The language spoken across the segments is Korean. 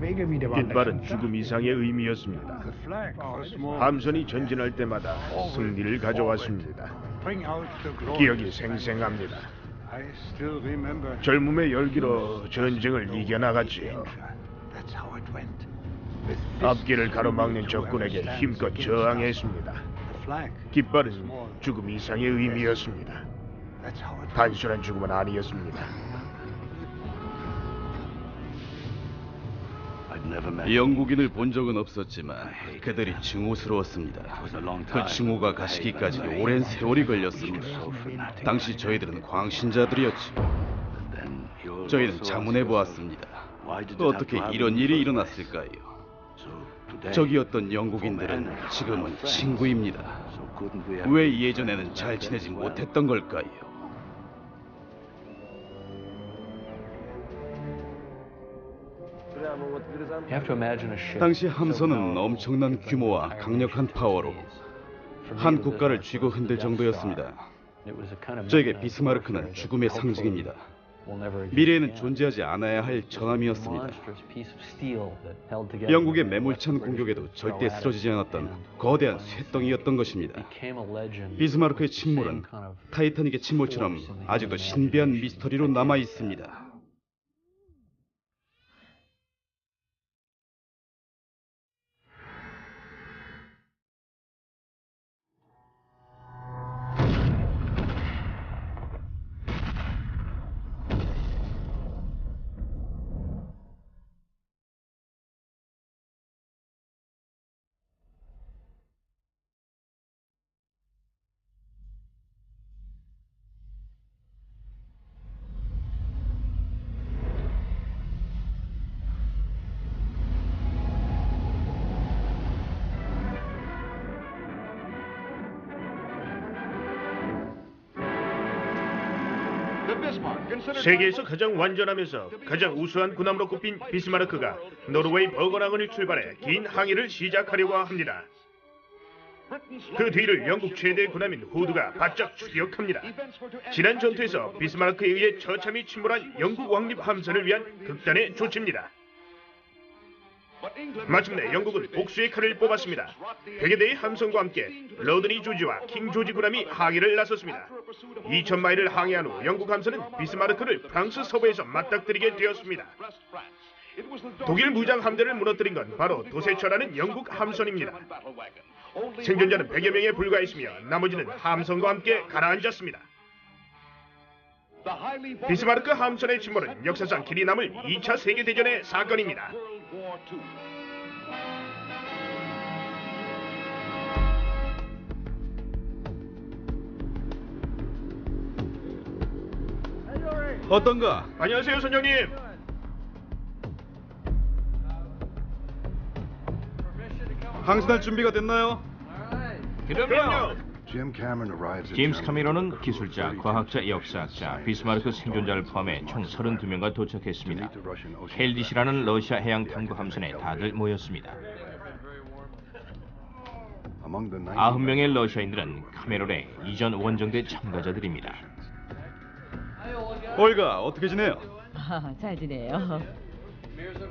깃발은 죽음 이상의 의미였습니다. 함선이 전진할 때마다 승리를 가져왔습니다. 기억이 생생합니다. 젊음의 열기로 전쟁을 이겨나갔지요. 앞길을 가로막는 적군에게 힘껏 저항했습니다. 깃발은 죽음 이상의 의미였습니다. 단순한 죽음은 아니었습니다. 영국인을 본 적은 없었지만 그들이 증오스러웠습니다. 그 증오가 가시기까지 오랜 세월이 걸렸습니다. 당시 저희들은 광신자들이었죠. 저희는 자문해 보았습니다. 어떻게 이런 일이 일어났을까요? 적이었던 영국인들은 지금은 친구입니다. 왜 예전에는 잘 지내지 못했던 걸까요? 당시 함선은 엄청난 규모와 강력한 파워로 한 국가를 쥐고 흔들 정도였습니다. 저에게 비스마르크는 죽음의 상징입니다. 미래에는 존재하지 않아야 할 전함이었습니다. 영국의 매몰찬 공격에도 절대 쓰러지지 않았던 거대한 쇠덩이였던 것입니다. 비스마르크의 침몰은 타이타닉의 침몰처럼 아직도 신비한 미스터리로 남아 있습니다. 세계에서 가장 완전하면서 가장 우수한 군함으로 꼽힌 비스마르크가 노르웨이 버거랑을 출발해 긴 항해를 시작하려고 합니다. 그 뒤를 영국 최대 군함인 후드가 바짝 추격합니다. 지난 전투에서 비스마르크에 의해 처참히 침몰한 영국 왕립 함선을 위한 극단의 조치입니다. 마침내 영국은 복수의 칼을 뽑았습니다. 100여 대의 함선과 함께 러드니 조지와 킹 조지 군함이 항해를 나섰습니다. 2000마일을 항해한 후 영국 함선은 비스마르크를 프랑스 서부에서 맞닥뜨리게 되었습니다. 독일 무장 함대를 무너뜨린 건 바로 도세처라는 영국 함선입니다. 생존자는 100여 명에 불과했으며 나머지는 함선과 함께 가라앉았습니다. 비스마르크 함선의 침몰은 역사상 길이 남을 2차 세계대전의 사건입니다. 어떤가? 안녕하세요, 선장님. 항신할 준비가 됐나요? 그럼요. 제임스 카메론은 기술자, 과학자, 역사학자, 비스마르크 생존자를 포함해 총 32명과 도착했습니다. 켈디시라는 러시아 해양 탐구 함선에 다들 모였습니다. 90명의 러시아인들은 카메론의 이전 원정대 참가자들입니다. 올가, 어떻게 지내요? 잘 지내요.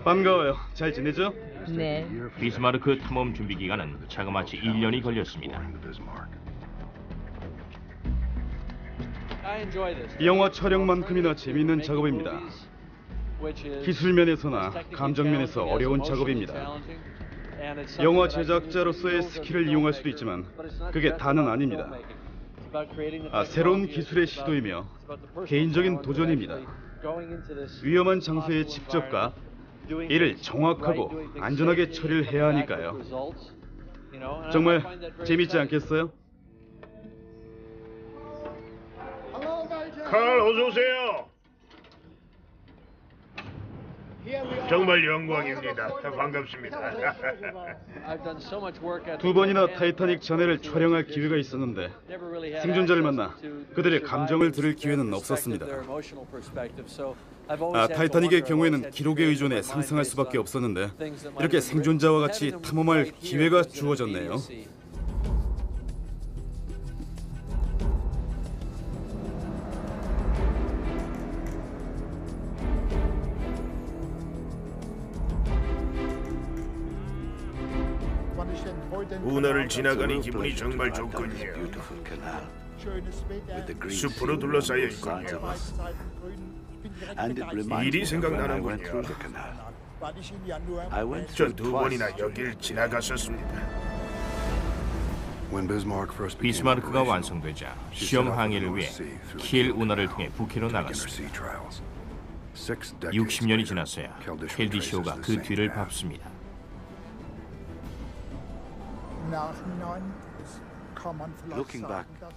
반가워요. 잘 지내죠? 네. 비스마르크 탐험 준비 기간은 자그마치 1년이 걸렸습니다. 영화 촬영만큼이나 재미있는 작업입니다. 기술 면에서나 감정 면에서 어려운 작업입니다. 영화 제작자로서의 스킬을 이용할 수도 있지만 그게 다는 아닙니다. 새로운 기술의 시도이며 개인적인 도전입니다. 위험한 장소에 직접 가 이를 정확하고 안전하게 처리를 해야 하니까요. 정말 재밌지 않겠어요? 칼, 어서 오세요. 정말 영광입니다. 반갑습니다. 두 번이나 타이타닉 잔해를 촬영할 기회가 있었는데 생존자를 만나 그들의 감정을 들을 기회는 없었습니다. 타이타닉의 경우에는 기록에 의존해 상상할 수밖에 없었는데 이렇게 생존자와 같이 탐험할 기회가 주어졌네요. 운하를 지나가니 기분이 정말 좋군요. 숲으로 둘러싸여 있군요. 일이 생각나는군요. 전 2번이나 여길 지나갔었습니다. 비스마르크가 완성되자 시험 항해를 위해 키엘 운하를 통해 북해로 나갔습니다. 60년이 지났어야 켈디시오가 그 뒤를 밟습니다.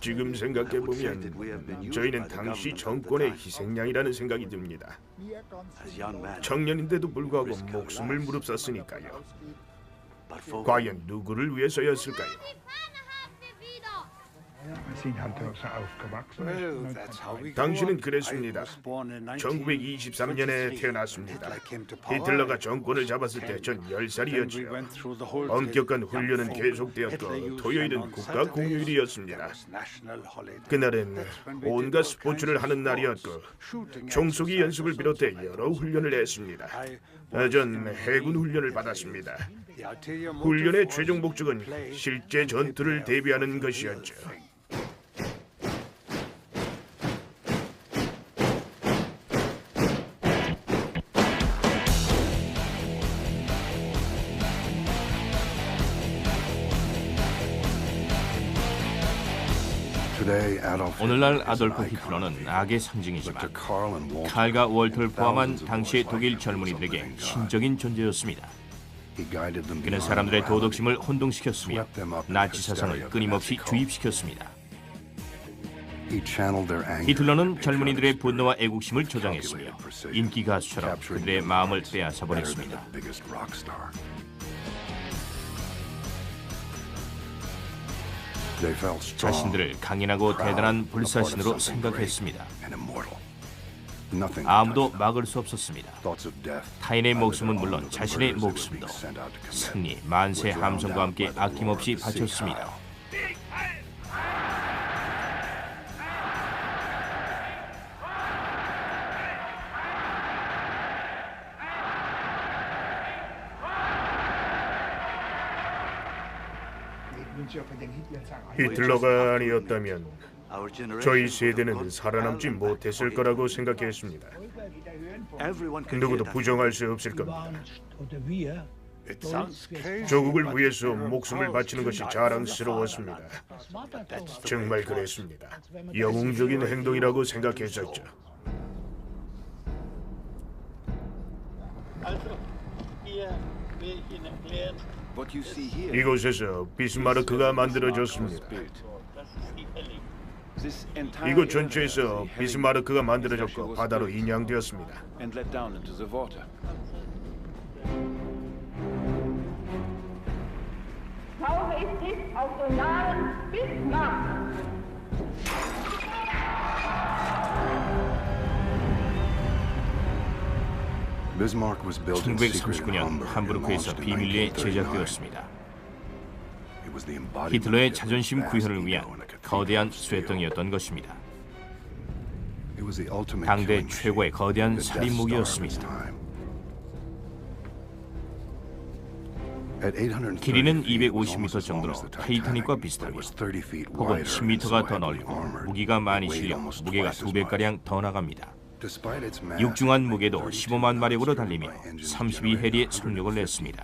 지금 생각해보면 저희는 당시 정권의 희생양이라는 생각이 듭니다. 청년인데도 불구하고 목숨을 무릅썼으니까요. 과연 누구를 위해서였을까요? 당신은 그랬습니다. 1923년에 태어났습니다. 히틀러가 정권을 잡았을 때 전 10살이었죠. 엄격한 훈련은 계속되었고 토요일은 국가 공휴일이었습니다. 그날은 온갖 스포츠를 하는 날이었고 총쏘기 연습을 비롯해 여러 훈련을 했습니다. 전 해군 훈련을 받았습니다. 훈련의 최종 목적은 실제 전투를 대비하는 것이었죠. 오늘날 아돌프 히틀러는 악의 상징이지만 칼과 월터를 포함한 당시의 독일 젊은이들에게 신적인 존재였습니다. 그는 사람들의 도덕심을 혼동시켰으며 나치 사상을 끊임없이 주입시켰습니다. 히틀러는 젊은이들의 분노와 애국심을 조장했으며 인기 가수처럼 그들의 마음을 빼앗아 버렸습니다. 자신들을 강인하고 대단한 불사신으로 생각했습니다. 아무도 막을 수 없었습니다. 타인의 목숨은 물론 자신의 목숨도 승리, 만세 함성과 함께 아낌없이 바쳤습니다. 히틀러가 아니었다면 저희 세대는 살아남지 못했을 거라고 생각했습니다. 누구도 부정할 수 없을 겁니다. 조국을 위해서 목숨을 바치는 것이 자랑스러웠습니다. 정말 그랬습니다. 영웅적인 행동이라고 생각했었죠. 이곳에서 비스마르크가 만들어졌습니다. 이곳 전체에서 비스마르크가 만들어졌고 바다로 인양되었습니다. (1939년) 함부르크에서 비밀리에 제작되었습니다. 히틀러의 자존심 구현을 위한 거대한 쇠덩이였던 것입니다. 당대 최고의 거대한 살인 무기였습니다. 길이는 250m 정도로 타이타닉과 비슷하며 폭은 10m가 더 넓고 무기가 많이 실려 무게가 2배가량 더 나갑니다. 육중한 무게도 15만 마력으로 달리며 32해리의 속력을 냈습니다.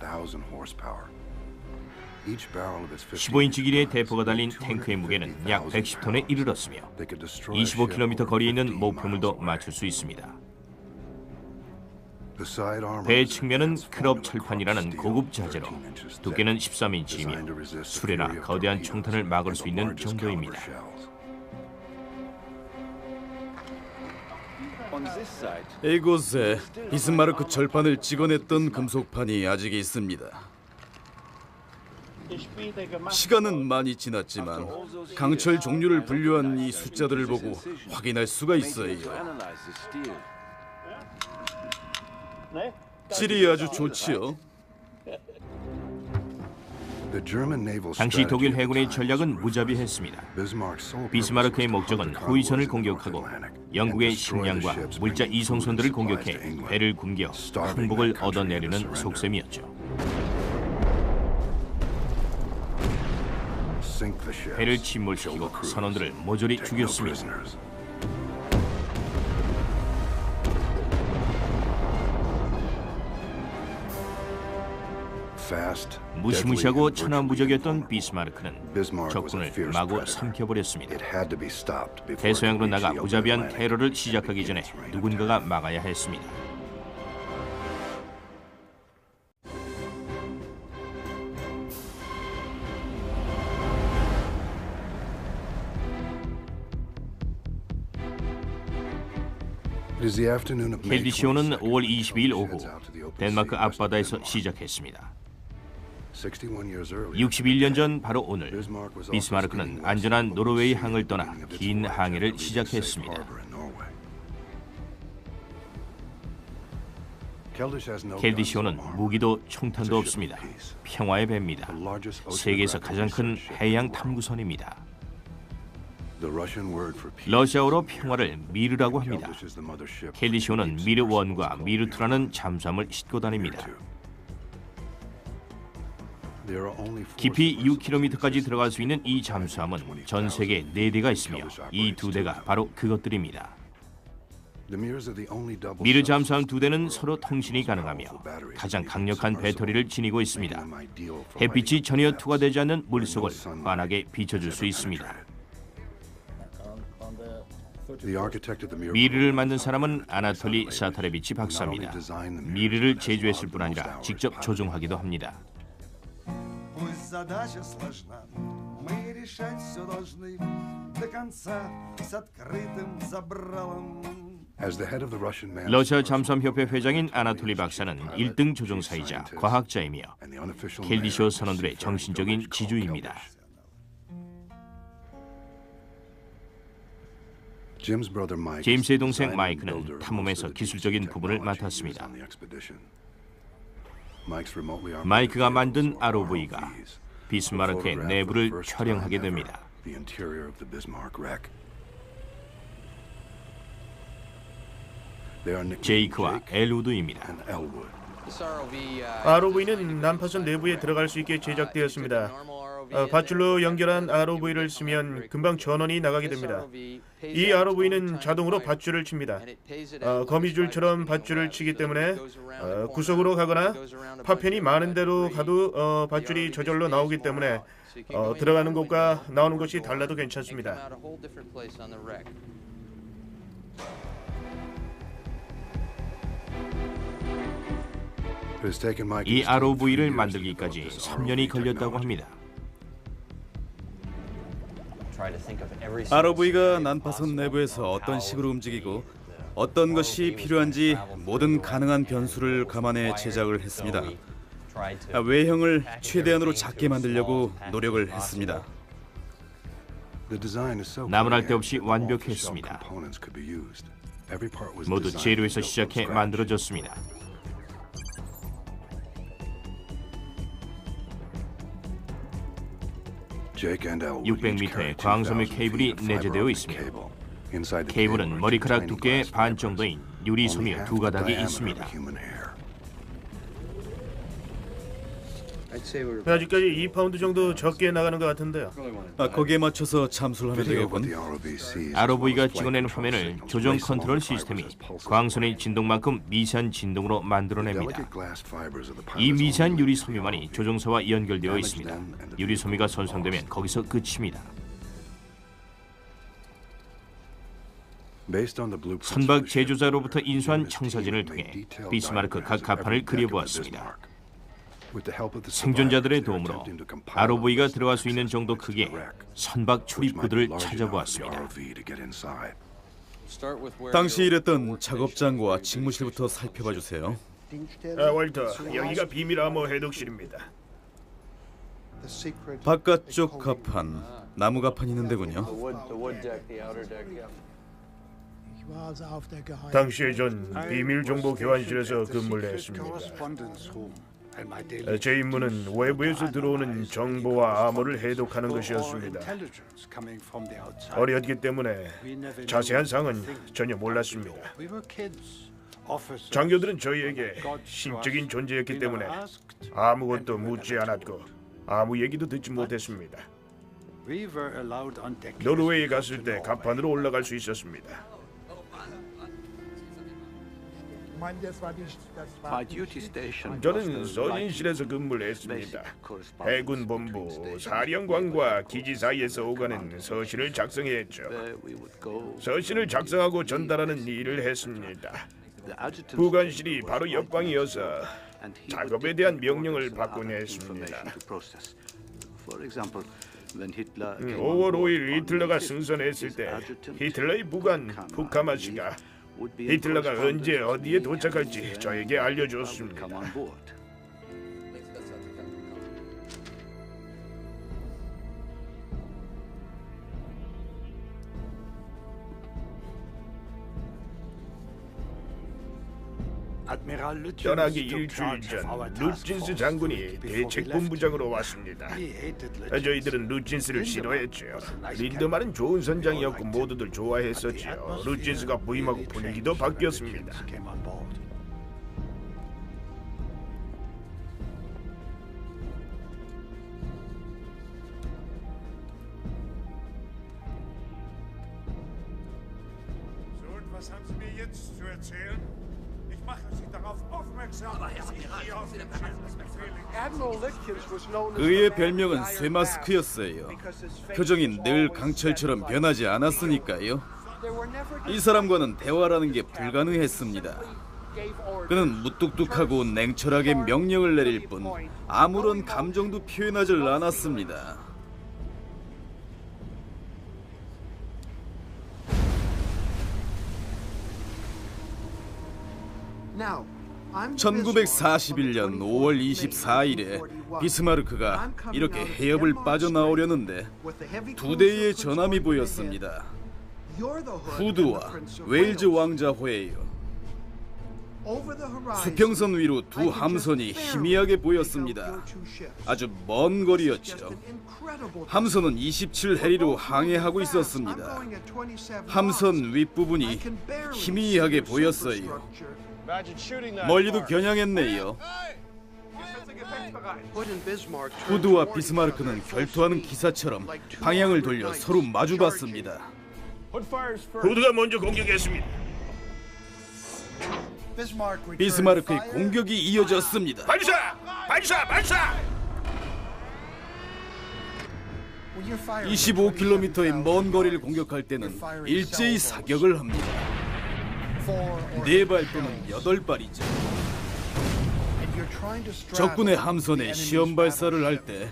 15인치 길이의 대포가 달린 탱크의 무게는 약 110톤에 이르렀으며 25km 거리에 있는 목표물도 맞출 수 있습니다. 배 측면은 크롭 철판이라는 고급 자재로 두께는 13인치이며 수레나 거대한 총탄을 막을 수 있는 정도입니다. 이곳에 비스마르크 철판을 찍어냈던 금속판이 아직 있습니다. 시간은 많이 지났지만 강철 종류를 분류한 이 숫자들을 보고 확인할 수가 있어요. 질이 아주 좋지요. 당시 독일 해군의 전략은 무자비했습니다. 비스마르크의 목적은 호위선을 공격하고 영국의 식량과 물자 이송선들을 공격해 배를 굶겨 항복을 얻어내려는 속셈이었죠. 배를 침몰시키고 선원들을 모조리 죽였습니다. 무시무시하고 천하무적이었던 비스마르크는 적군을 마구 삼켜버렸습니다. 대서양으로 나가 무자비한 테러를 시작하기 전에 누군가가 막아야 했습니다. 켈디시오는 5월 22일 오후 덴마크 앞바다에서 시작했습니다. 61년 전 바로 오늘 비스마르크는 안전한 노르웨이 항을 떠나 긴 항해를 시작했습니다. 켈디시오는 무기도 총탄도 없습니다. 평화의 배입니다. 세계에서 가장 큰 해양 탐구선입니다. 러시아어로 평화를 미르라고 합니다. 켈디시오는 미르1과 미르2라는 잠수함을 싣고 다닙니다. 깊이 6km까지 들어갈 수 있는 이 잠수함은 전 세계에 4대가 있으며 이 2대가 바로 그것들입니다. 미르 잠수함 2대는 서로 통신이 가능하며 가장 강력한 배터리를 지니고 있습니다. 햇빛이 전혀 투과되지 않는 물속을 환하게 비춰줄 수 있습니다. 미르를 만든 사람은 아나톨리 사타레비치 박사입니다. 미르를 제조했을 뿐 아니라 직접 조종하기도 합니다. 러시아 잠수함협회 회장인 아나톨리 박사는 1등 조종사이자 과학자이며 켈디시오 선원들의 정신적인 지주입니다. 제임스의 동생 마이크는 탐험에서 기술적인 부분을 맡았습니다. 마이크가 만든 ROV가 비스마르크의 내부를 촬영하게 됩니다. 제이크와 엘우드입니다. ROV는 난파선 내부에 들어갈 수 있게 제작되었습니다. 밧줄로 연결한 ROV를 쓰면 금방 전원이 나가게 됩니다. 이 ROV는 자동으로 밧줄을 칩니다. 거미줄처럼 밧줄을 치기 때문에 구석으로 가거나 파편이 많은 데로 가도 밧줄이 저절로 나오기 때문에 들어가는 곳과 나오는 곳이 달라도 괜찮습니다. 이 ROV를 만들기까지 3년이 걸렸다고 합니다. ROV가 난파선 내부에서 어떤 식으로 움직이고 어떤 것이 필요한지 모든 가능한 변수를 감안해 제작을 했습니다. 외형을 최대한으로 작게 만들려고 노력을 했습니다. 나무랄 데 없이 완벽했습니다. 모두 재료에서 시작해 만들어졌습니다. 600m의 광섬유 케이블이 내재되어 있습니다. 케이블은 머리카락 두께의 반 정도인 유리 섬유 2가닥이 있습니다. 아직까지 2파운드 정도 적게 나가는 것 같은데요. 거기에 맞춰서 잠수를 하면 되겠군. ROV가 찍어낸 화면을 조정 컨트롤 시스템이 광선의 진동만큼 미세한 진동으로 만들어냅니다. 이 미세한 유리 섬유만이 조종사와 연결되어 있습니다. 유리 섬유가 손상되면 거기서 끝입니다. 선박 제조자로부터 인수한 청사진을 통해 비스마르크 각 갑판을 그려보았습니다. 생존자들의 도움으로 ROV가 들어갈 수 있는 정도 크기의 선박 출입구들을 찾아보았습니다. 당시 일했던 작업장과 직무실부터 살펴봐 주세요. 월터, 여기가 비밀 암호 해독실입니다. 바깥쪽 갑판, 나무 갑판이 있는 데군요. 당시에 전 비밀 정보 교환실에서 근무를 했습니다. 제 임무는 외부에서 들어오는 정보와 암호를 해독하는 것이었습니다. 어렸기 때문에 자세한 사항은 전혀 몰랐습니다. 장교들은 저희에게 신적인 존재였기 때문에 아무것도 묻지 않았고 아무 얘기도 듣지 못했습니다. 노르웨이에 갔을 때 갑판으로 올라갈 수 있었습니다. 저는 서진실에서 근무를 했습니다. 해군 본부, 사령관과 기지 사이에서 오가는 서신을 작성해야 했죠. 서신을 작성하고 전달하는 일을 했습니다. 부관실이 바로 옆방이어서 작업에 대한 명령을 받곤 했습니다. 5월 5일 히틀러가 승선했을 때 히틀러의 부관 푸카마 씨가 히틀러가 언제 어디에 도착할지 저에게 알려줬습니다. 떠나기 일주일 전 루친스 장군이 대책본부장으로 왔습니다. 저희들은 루친스를 싫어했죠. 린드만은 좋은 선장이었고 모두들 좋아했었지요. 루친스가 부임하고 분위기도 바뀌었습니다. 그의 별명은 쇠마스크였어요. 표정이 늘 강철처럼 변하지 않았으니까요. 이 사람과는 대화라는 게 불가능했습니다. 그는 무뚝뚝하고 냉철하게 명령을 내릴 뿐 아무런 감정도 표현하지 않았습니다. 1941년 5월 24일에 비스마르크가 이렇게 해협을 빠져나오려는데 두 대의 전함이 보였습니다. 후드와 웨일즈 왕자호예요. 수평선 위로 두 함선이 희미하게 보였습니다. 아주 먼 거리였죠. 함선은 27해리로 항해하고 있었습니다. 함선 윗부분이 희미하게 보였어요. 멀리도 겨냥했네요. 후드와 비스마르크는 결투하는 기사처럼 방향을 돌려 서로 마주봤습니다. 후드가 먼저 공격했습니다. 비스마르크의 공격이 이어졌습니다. 발사! 발사! 발사! 25km의 먼 거리를 공격할 때는 일제히 사격을 합니다. 4발 또는 8발이죠. 적군의 함선에 시험 발사를 할 때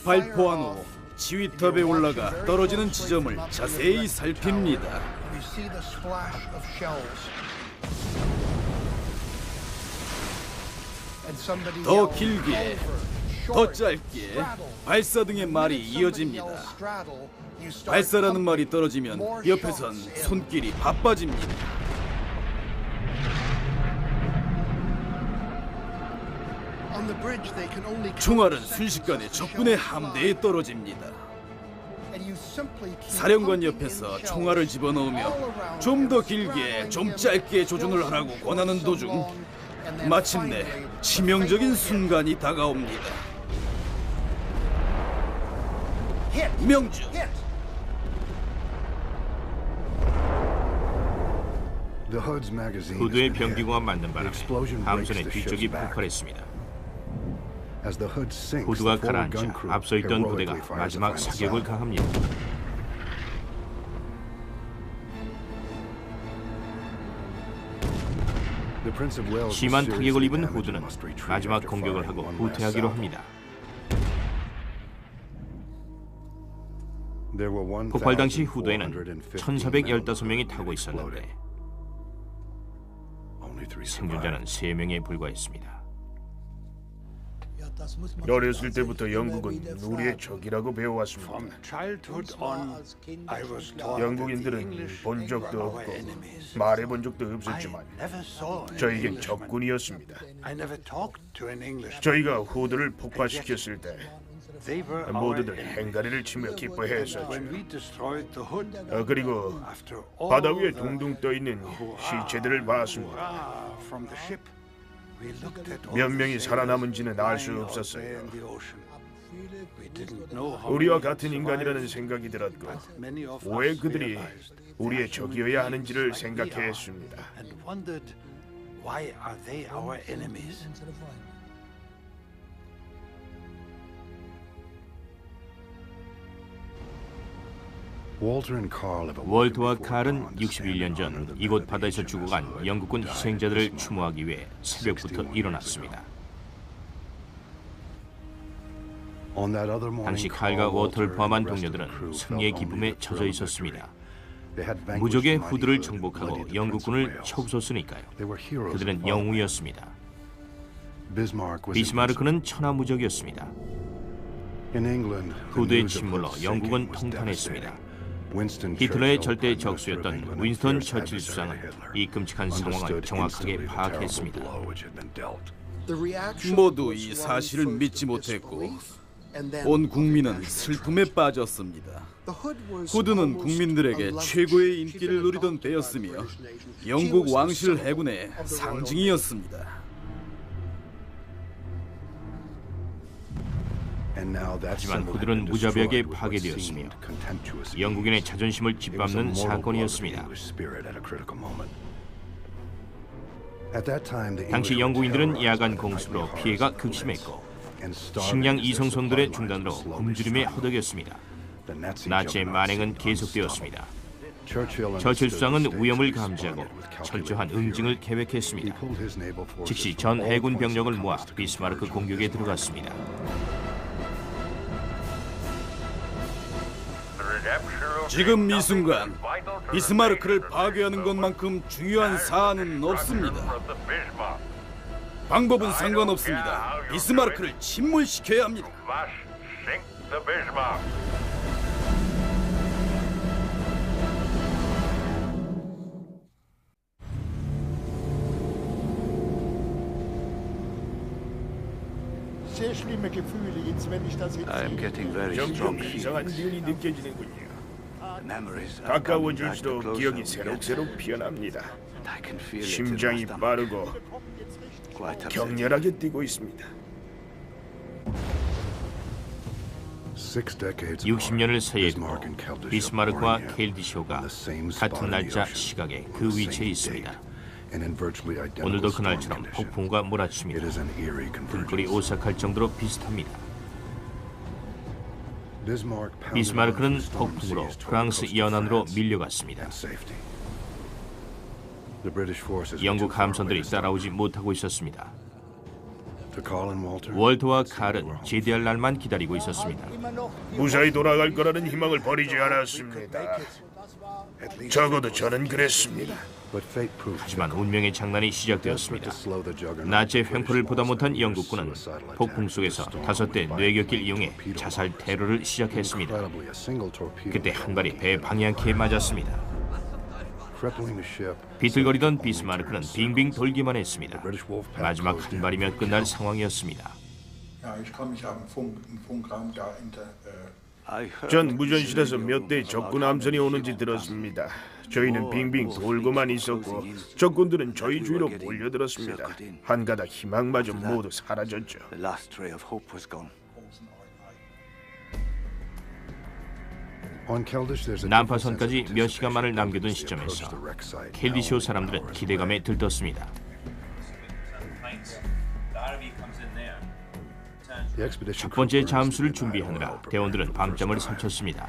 발포한 후 지휘탑에 올라가 떨어지는 지점을 자세히 살핍니다. 더 길게, 더 짧게 발사 등의 말이 이어집니다. 발사라는 말이 떨어지면 옆에선 손길이 바빠집니다. 총알은 순식간에 적군의 함대에 떨어집니다. 사령관 옆에서 총알을 집어넣으며 좀 더 길게, 좀 짧게 조준을 하라고 권하는 도중 마침내 치명적인 순간이 다가옵니다. 명중! 후드의 병기구가 맞는 바람에 함선의 뒤쪽이 폭발했습니다. 후드가 가라앉자 앞서 있던 부대가 마지막 사격을 가합니다. 심한 타격을 입은 후드는 마지막 공격을 하고 후퇴하기로 합니다. 폭발 당시 후드에는 1,415명이 타고 있었는데 생존자는 3명에 불과했습니다. 어렸을 때부터 영국은 우리의 적이라고 배워왔습니다. 영국인들은 본 적도 없고 말해본 적도 없었지만 저에겐 적군이었습니다. 저희가 후드를 폭파시켰을 때 모두들 행가리를 치며 기뻐했었죠. 그리고 바다 위에 둥둥 떠있는 시체들을 봤습니다. 몇 명이 살아남은지는 알 수 없었어요. 우리와 같은 인간이라는 생각이 들었고 왜 그들이 우리의 적이어야 하는지를 생각해 했습니다. 월터와 칼은 61년 전 이곳 바다에서 죽어간 영국군 희생자들을 추모하기 위해 새벽부터 일어났습니다. 당시 칼과 워터를 포함한 동료들은 승리의 기쁨에 젖어 있었습니다. 무적의 후드를 정복하고 영국군을 쳐부쉈으니까요. 그들은 영웅이었습니다. 비스마르크는 천하무적이었습니다. 후드의 침몰로 영국은 통탄했습니다. 히틀러의 절대 적수였던 윈스턴 처칠 수상은 이 끔찍한 상황을 정확하게 파악했습니다. 모두 이 사실을 믿지 못했고 온 국민은 슬픔에 빠졌습니다. 후드는 국민들에게 최고의 인기를 누리던 때였으며 영국 왕실 해군의 상징이었습니다. 하지만 후드는 무자비하게 파괴되었으며 영국인의 자존심을 짓밟는 사건이었습니다. 당시 영국인들은 야간 공습으로 피해가 극심했고 식량 이송선들의 중단으로 굶주림에 허덕였습니다. 나치의 만행은 계속되었습니다. 처칠 수상은 위험을 감지하고 철저한 응징을 계획했습니다. 즉시 전 해군 병력을 모아 비스마르크 공격에 들어갔습니다. 지금 이 순간 비스마르크를 파괴하는 것만큼 중요한 사안은 없습니다. 방법은 상관없습니다. 비스마르크를 침몰시켜야 합니다. 점점 이상한 기운이 느껴지는군요. 가까워질수록 기억이 새록새록 피어납니다. 심장이 빠르고 격렬하게 뛰고 있습니다. 60년을 사이에 두고 비스마르크와 켈디쇼가 같은 날짜 시각에 그 위치에 있습니다. 오늘도 그날처럼 폭풍우가 몰아칩니다. 등불이 오싹할 정도로 비슷합니다. 비스마르크는 폭풍으로 프랑스 연안으로 밀려갔습니다. 영국 함선들이 따라오지 못하고 있었습니다. 월터와 칼은 제대할 날만 기다리고 있었습니다. 무사히 돌아갈 거라는 희망을 버리지 않았습니다. 적어도 저는 그랬습니다. 하지만 운명의 장난이 시작되었습니다. 나치의 횡포를 보다 못한 영국군은 폭풍 속에서 5대 뇌격기를 이용해 자살 테러를 시작했습니다. 그때 한 발이 배 방향키에 맞았습니다. 비틀거리던 비스마르크는 빙빙 돌기만 했습니다. 마지막 한 발이면 끝날 상황이었습니다. 전 무전실에서 몇 대 적군 함선이 오는지 들었습니다. 저희는 빙빙 돌고만 있었고 적군들은 저희 주위로 몰려들었습니다. 한 가닥 희망마저 모두 사라졌죠. 난파선까지 몇 시간만을 남겨둔 시점에서 켈디쇼 사람들은 기대감에 들떴습니다. 첫 번째 잠수를 준비하느라 대원들은 밤잠을 설쳤습니다.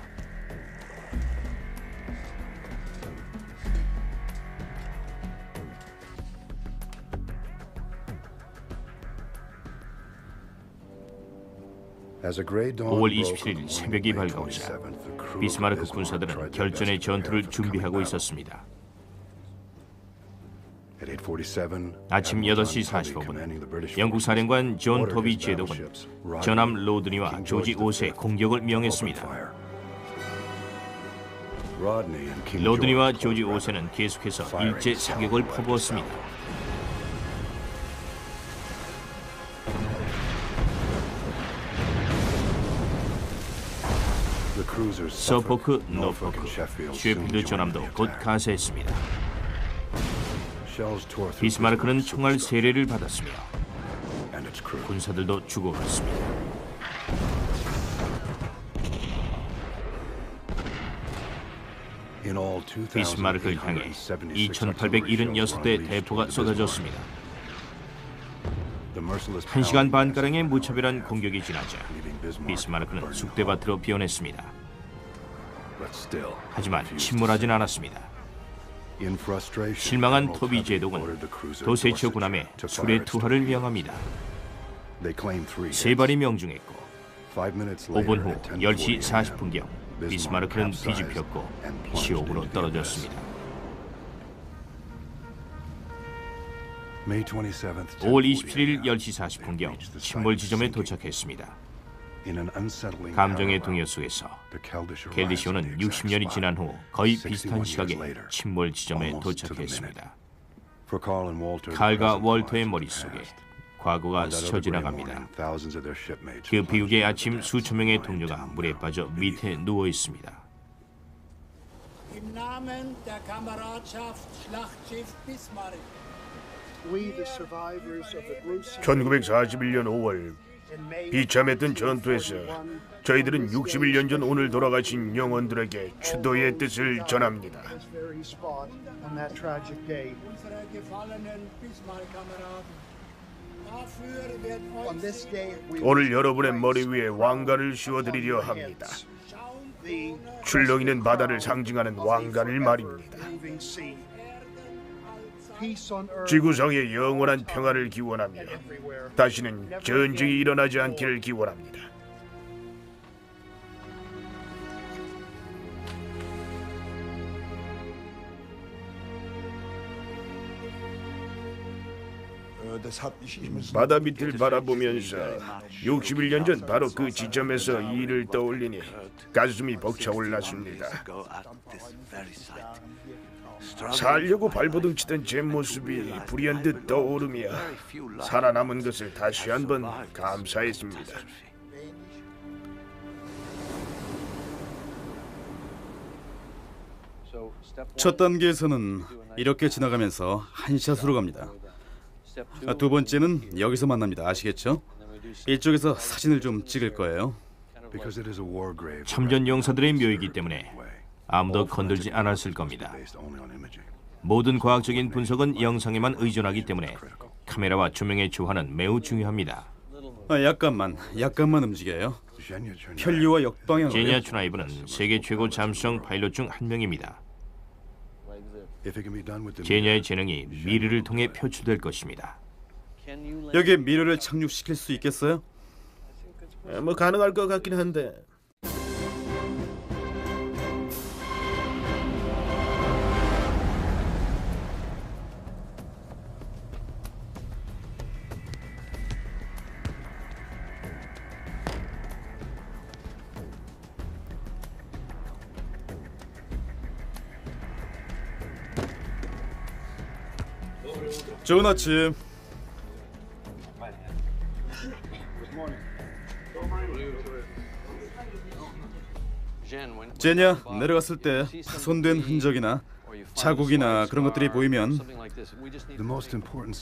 (5월 27일) 새벽이 밝아오자 비스마르크 군사들은 결전의 전투를 준비하고 있었습니다. 아침 8시 45분 영국 사령관 존 토비 제독은 전함 로드니와 조지 5세 공격을 명했습니다. 로드니와 조지 5세는 계속해서 일제 사격을 퍼부었습니다. 서포크, 노포크, 셰필드 전함도 곧 가세했습니다. 비스마르크는 총알 세례를 받았으며 군사들도 죽어갔습니다. 비스마르크를 향해 2,876대 대포가 쏟아졌습니다. 1시간 반가량의 무차별한 공격이 지나자 비스마르크는 쑥대밭으로 변했습니다. 하지만 침몰하진 않았습니다. 실망한 토비 제독은 도세치오 군함에 술의 투하를 명합니다. 세 발이 명중했고 5분 후 10시 40분경 비스마르크는 뒤집혔고 지옥으로 떨어졌습니다. 5월 27일 10시 40분경 침몰 지점에 도착했습니다. 감정의 동요 속에서 켈디쇼는 60년이 지난 후 거의 비슷한 시각에 침몰 지점에 도착했습니다. 칼과 월터의 머릿속에 과거가 스쳐 지나갑니다. 그 비극의 아침 수천 명의 동료가 물에 빠져 밑에 누워 있습니다. 1941년 5월 비참했던 전투에서 저희들은 61년 전 오늘 돌아가신 영혼들에게 추도의 뜻을 전합니다. 오늘 여러분의 머리 위에 왕관을 씌워드리려 합니다. 출렁이는 바다를 상징하는 왕관을 말입니다. 지구상의 영원한 평화를 기원하며 다시는 전쟁이 일어나지 않기를 기원합니다. 바다 밑을 바라보면서 61년 전 바로 그 지점에서 이 일을 떠올리니 가슴이 벅차올랐습니다. 살려고 발버둥치던 제 모습이 불현듯 떠오르며 살아남은 것을 다시 한번 감사했습니다. 첫 단계에서는 이렇게 지나가면서 한 샷으로 갑니다. 두 번째는 여기서 만납니다. 아시겠죠? 이쪽에서 사진을 좀 찍을 거예요. 참전 용사들의 묘이기 때문에 아무도 건들지 않았을 겁니다. 모든 과학적인 분석은 영상에만 의존하기 때문에 카메라와 조명의 조화는 매우 중요합니다. 약간만 움직여요. 편리와 역방향으로. 제니아 추나이브는 세계 최고 잠수정 파일럿 중 한 명입니다. 제니아의 재능이 미르를 통해 표출될 것입니다. 여기에 미러를 착륙시킬 수 있겠어요? 뭐 가능할 것 같긴 한데. 좋은 아침. 제냐, 내려갔을 때 파손된 흔적이나 자국이나 그런 것들이 보이면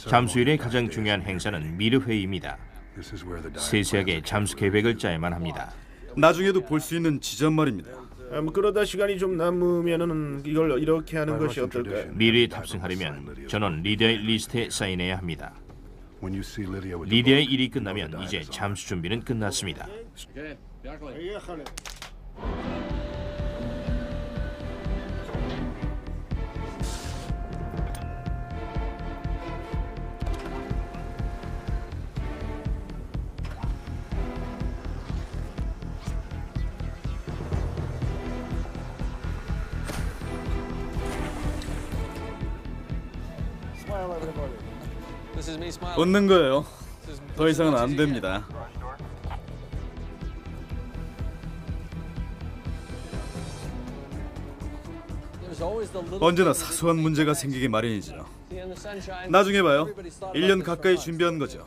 잠수일의 가장 중요한 행사는 미르 회의입니다. 세세하게 잠수 계획을 짜야만 합니다. 나중에도 볼 수 있는 지점 말입니다. 그러다 시간이 좀 남으면은 이걸 이렇게 하는 것이 어떨까요? 미르에 탑승하려면 전원 리디아의 리스트에 사인해야 합니다. 리디아의 일이 끝나면 이제 잠수 준비는 끝났습니다. 웃는 거예요. 더 이상은 안 됩니다. 언제나 사소한 문제가 생기기 마련이죠. 나중에 봐요. 1년 가까이 준비한 거죠.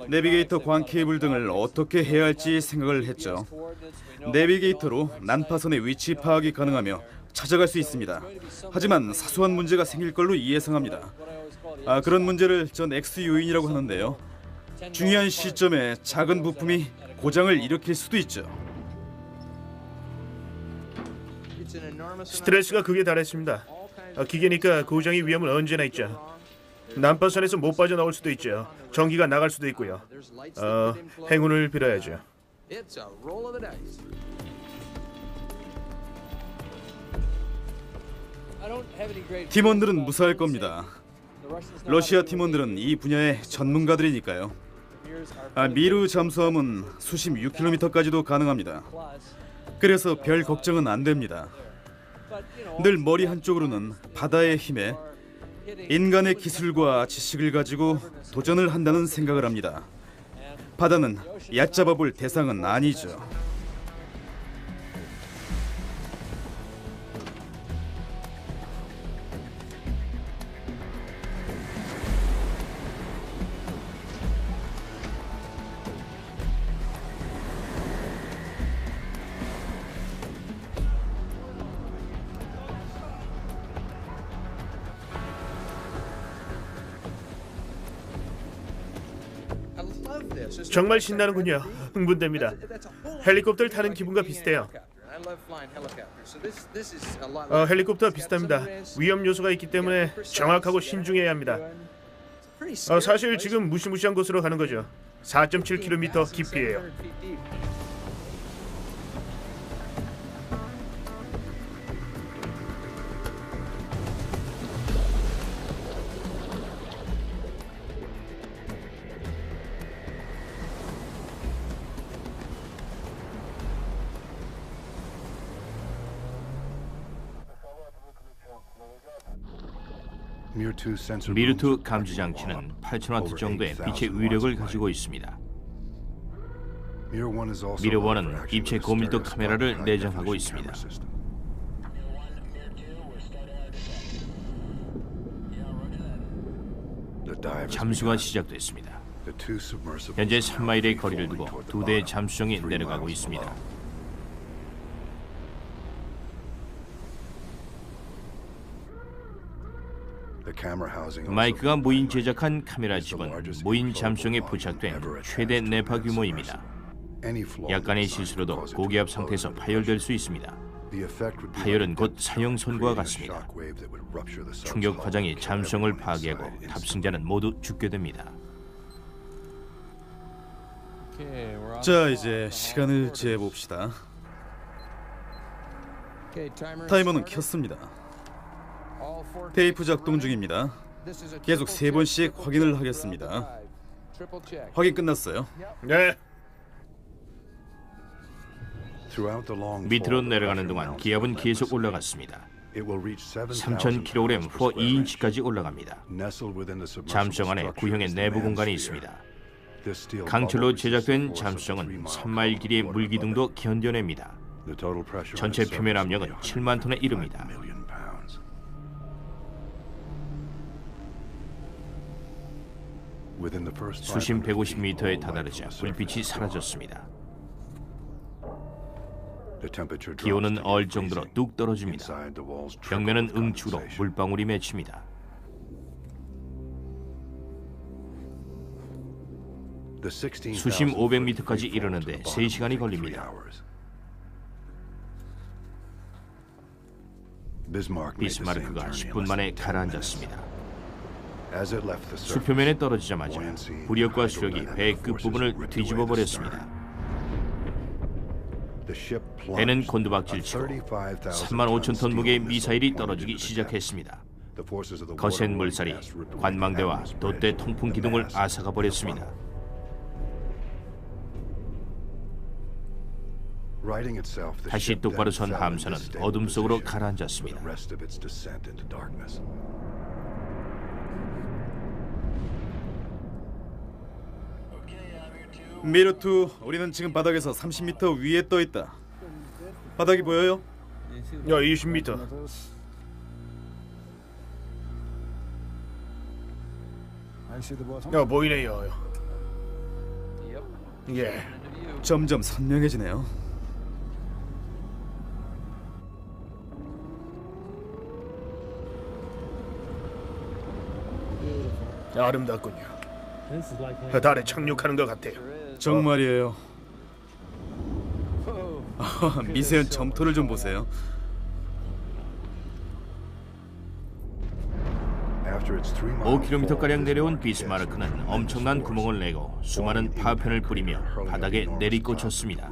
내비게이터 광 케이블 등을 어떻게 해야 할지 생각을 했죠. 내비게이터로 난파선의 위치 파악이 가능하며 찾아갈 수 있습니다. 하지만 사소한 문제가 생길 걸로 예상합니다. 그런 문제를 전 X 요인이라고 하는데요. 중요한 시점에 작은 부품이 고장을 일으킬 수도 있죠. 스트레스가 극에 달했습니다. 기계니까 고장의 위험은 언제나 있죠. 난파선에서 못 빠져나올 수도 있죠. 전기가 나갈 수도 있고요. 행운을 빌어야죠. 팀원들은 무사할 겁니다. 러시아 팀원들은 이 분야의 전문가들이니까요. 미르 잠수함은 수심 6km까지도 가능합니다. 그래서 별 걱정은 안 됩니다. 늘 머리 한쪽으로는 바다의 힘에 인간의 기술과 지식을 가지고 도전을 한다는 생각을 합니다. 바다는 얕잡아 볼 대상은 아니죠. 정말 신나는군요. 흥분됩니다. 헬리콥터를 타는 기분과 비슷해요. 헬리콥터와 비슷합니다. 위험 요소가 있기 때문에 정확하고 신중해야 합니다. 사실 지금 무시무시한 곳으로 가는 거죠. 4.7km 깊이에요. 미르2 감지 장치는 8,000와트 정도의 빛의 위력을 가지고 있습니다. 미르1은 입체 고밀도 카메라를 내장하고 있습니다. 잠수가 시작됐습니다. 현재 3마일의 거리를 두고 2대의 잠수정이 내려가고 있습니다. 마이크가 무인 제작한 카메라 칩은 무인 잠수정에 부착된 최대 내파 규모입니다. 약간의 실수로도 고기압 상태에서 파열될 수 있습니다. 파열은 곧 사형 선고와 같습니다. 충격 화장이 잠수정을 파괴하고 탑승자는 모두 죽게 됩니다. 자, 이제 시간을 재봅시다. 타이머는 켰습니다. 테이프 작동 중입니다. 계속 3번씩 확인을 하겠습니다. 확인 끝났어요. 네. 밑으로 내려가는 동안 기압은 계속 올라갔습니다. 3,000kg 후 2인치까지 올라갑니다. 잠수정 안에 구형의 내부 공간이 있습니다. 강철로 제작된 잠수정은 3마일 길이의 물기둥도 견뎌냅니다. 전체 표면 압력은 7만 톤에 이릅니다. 수심 150m에 다다르자 불빛이 사라졌습니다. 기온은 얼 정도로 뚝 떨어집니다. 벽면은 응축으로 물방울이 맺힙니다. 수심 500m까지 이르는데 3시간이 걸립니다. 비스마르크가 10분 만에 가라앉았습니다. 수표면에 떨어지자마자 부력과 수력이 배의 끝부분을 뒤집어 버렸습니다. 배는 곤두박질치고 35,000톤 무게의 미사일이 떨어지기 시작했습니다. 거센 물살이 관망대와 돛대 통풍 기둥을 앗아가 버렸습니다. 다시 똑바로 선 함선은 어둠 속으로 가라앉았습니다. 미르2, 우리는 지금 바닥에서 30m 위에 떠 있다. 바닥이 보여요? 20m. 보이네요. 예. 점점 선명해지네요. 아름답군요. 달에 착륙하는 것 같아요. 정말이에요. 미세한 점토를 좀 보세요. 5km가량 내려온 비스마르크는 엄청난 구멍을 내고 수많은 파편을 뿌리며 바닥에 내리꽂혔습니다.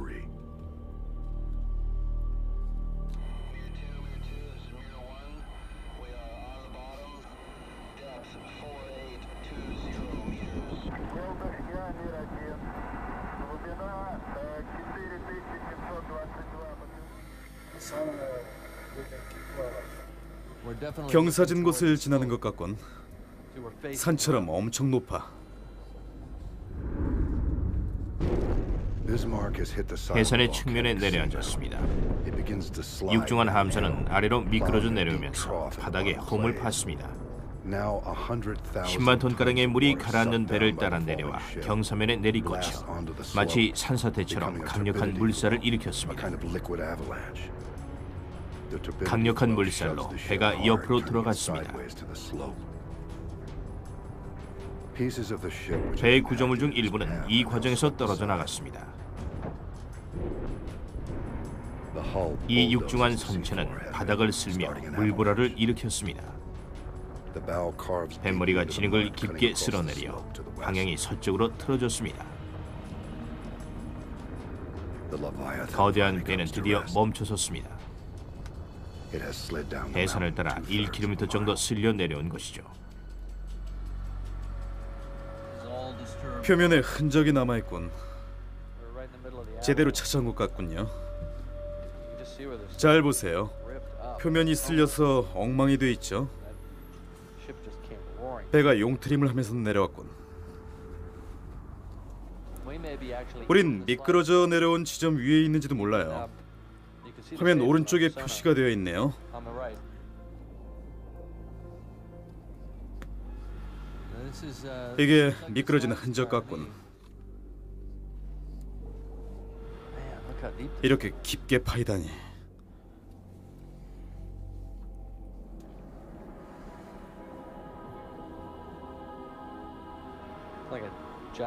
경사진 곳을 지나는 것 같군. 산처럼 엄청 높아. 해선의 측면에 내려앉았습니다. 육중한 함선은 아래로 미끄러져 내려오면서 바닥에 홈을 팠습니다. 10만 톤가량의 물이 가라앉는 배를 따라 내려와 경사면에 내리꽂혀 마치 산사태처럼 강력한 물살을 일으켰습니다. 강력한 물살로 배가 옆으로 들어갔습니다. 배의 구조물 중 일부는 이 과정에서 떨어져 나갔습니다. 이 육중한 선체는 바닥을 쓸며 물보라를 일으켰습니다. 뱃머리가 진흙을 깊게 쓸어내려 방향이 서쪽으로 틀어졌습니다. 거대한 배는 드디어 멈춰섰습니다. 해선을 따라 1km 정도 쓸려 내려온 것이죠. 표면에 흔적이 남아있군. 제대로 찾아온 것 같군요. 잘 보세요. 표면이 쓸려서 엉망이 돼 있죠. 배가 용트림을 하면서 내려왔군. 우린 미끄러져 내려온 지점 위에 있는지도 몰라요. 화면 오른쪽에 표시가 되어 있네요. 이게 미끄러지는 흔적 같군. 이렇게 깊게 파이다니.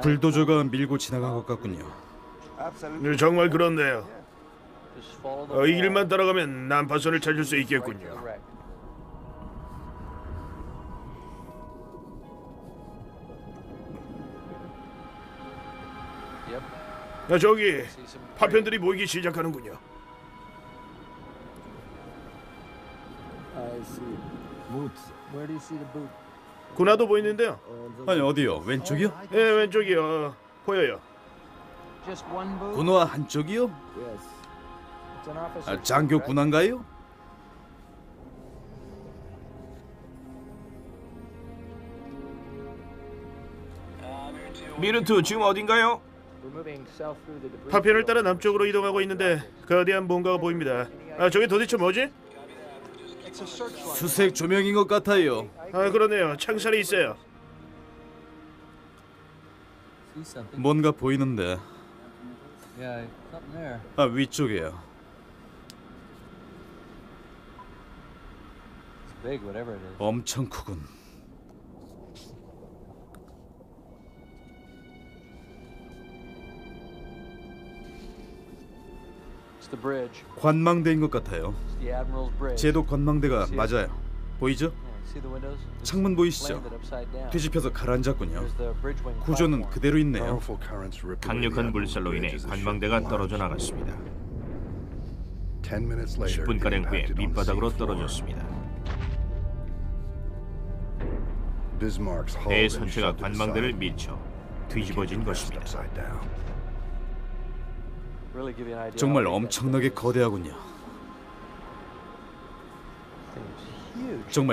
불도저가 밀고 지나간 것 같군요. 네, 정말 그렇네요. 이 길만 따라가면 난파선을 찾을 수 있겠군요. 저기 파편들이 보이기 시작하는군요. 군화도 보이는데요. 아니 어디요? 왼쪽이요? 네, 왼쪽이요. 보여요. 군화 한쪽이요? 장교 군화인가요? 미르트 지금 어딘가요? 파편을 따라 남쪽으로 이동하고 있는데 거대한 뭔가가 보입니다. 저게 도대체 뭐지? 수색 조명인 것 같아요. 그러네요. 창살이 있어요. 뭔가 보이는데. 위쪽이에요. 엄청 크군. 관망대인 것 같아요. 제도 관망대가 맞아요. 보이죠? 창문 보이시죠? 뒤집혀서 가라앉았군요. 구조는 그대로 있네요. 강력한 물살로 인해 관망대가 떨어져 나갔습니다. 10분가량 후에 밑바닥으로 떨어졌습니다. 배의 선체가 관망대를 밀쳐 뒤집어진 것입니다. 정말 엄청나게 거대하군요. 정말